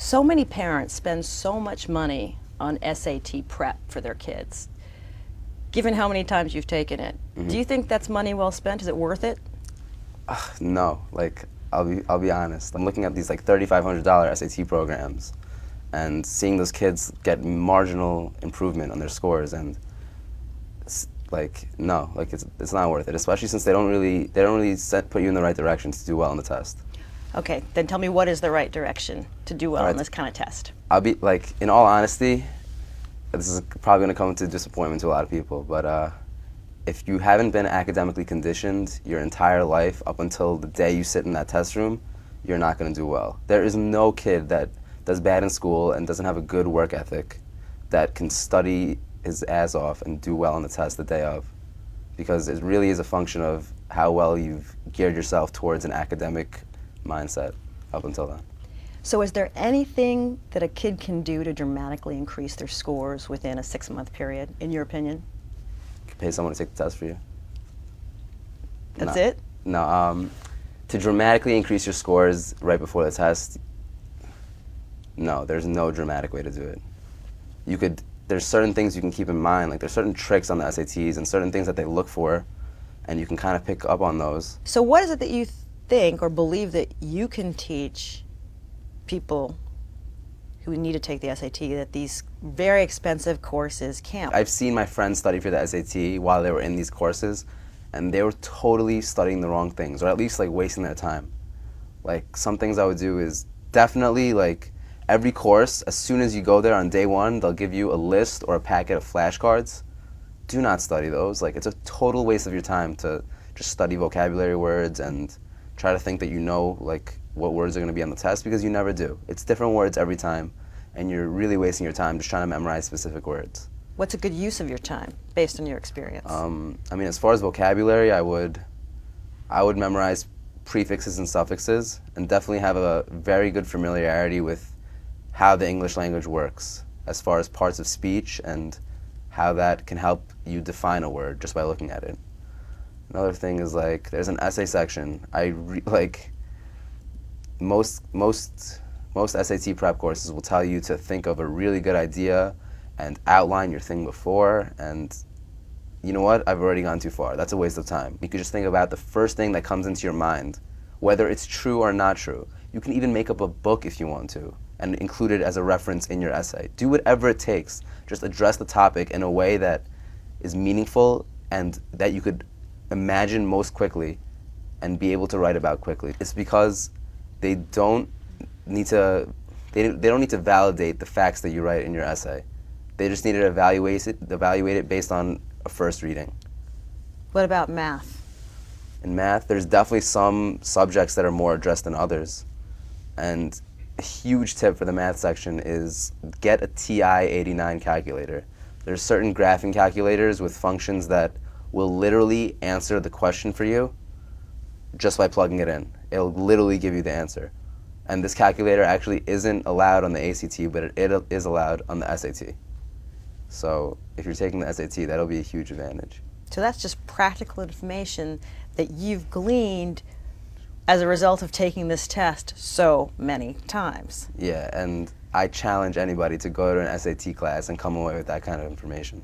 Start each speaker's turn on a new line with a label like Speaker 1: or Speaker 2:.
Speaker 1: So many parents spend so much money on SAT prep for their kids. Given how many times you've taken it, do you think that's money well spent? Is it worth it?
Speaker 2: No, like I'll be honest. I'm looking at these like $3,500 SAT programs, and seeing those kids get marginal improvement on their scores, and like no, like it's not worth it. Especially since they don't really put you in the right direction to do well on the test.
Speaker 1: Okay, then tell me what is the right direction to do well on this kind of test?
Speaker 2: I'll be like, in all honesty, this is probably going to come to disappointment to a lot of people, but if you haven't been academically conditioned your entire life up until the day you sit in that test room, you're not going to do well. There is no kid that does bad in school and doesn't have a good work ethic that can study his ass off and do well on the test the day of, because it really is a function of how well you've geared yourself towards an academic mindset up until then.
Speaker 1: So is there anything that a kid can do to dramatically increase their scores within a 6-month period, in your opinion?
Speaker 2: You can pay someone to take the test for you.
Speaker 1: That's it?
Speaker 2: No, to dramatically increase your scores right before the test, no, there's no dramatic way to do it. There's certain things you can keep in mind, like there's certain tricks on the SATs and certain things that they look for, and you can kind of pick up on those.
Speaker 1: So what is it that you think or believe that you can teach people who need to take the SAT that these very expensive courses can't?
Speaker 2: I've seen my friends study for the SAT while they were in these courses, and they were totally studying the wrong things, or at least like wasting their time. Like some things I would do is definitely, like, every course, as soon as you go there on day one, they'll give you a list or a packet of flashcards. Do not study those. Like, it's a total waste of your time to just study vocabulary words and try to think that you know like what words are going to be on the test, because you never do. It's different words every time, and you're really wasting your time just trying to memorize specific words.
Speaker 1: What's a good use of your time, based on your experience?
Speaker 2: I mean, as far as vocabulary, I would memorize prefixes and suffixes, and definitely have a very good familiarity with how the English language works, as far as parts of speech and how that can help you define a word just by looking at it. Another thing is, like, there's an essay section. Most SAT prep courses will tell you to think of a really good idea and outline your thing before, and you know what? I've already gone too far. That's a waste of time. You could just think about the first thing that comes into your mind, whether it's true or not true. You can even make up a book if you want to and include it as a reference in your essay. Do whatever it takes. Just address the topic in a way that is meaningful and that you could imagine most quickly and be able to write about quickly. It's because they don't need to validate the facts that you write in your essay. They just need to evaluate it based on a first reading.
Speaker 1: What about math?
Speaker 2: In math, there's definitely some subjects that are more addressed than others. And a huge tip for the math section is get a TI-89 calculator. There's certain graphing calculators with functions that will literally answer the question for you just by plugging it in. It'll literally give you the answer. And this calculator actually isn't allowed on the ACT, but it is allowed on the SAT. So if you're taking the SAT, that'll be a huge advantage.
Speaker 1: So that's just practical information that you've gleaned as a result of taking this test so many times.
Speaker 2: Yeah, and I challenge anybody to go to an SAT class and come away with that kind of information.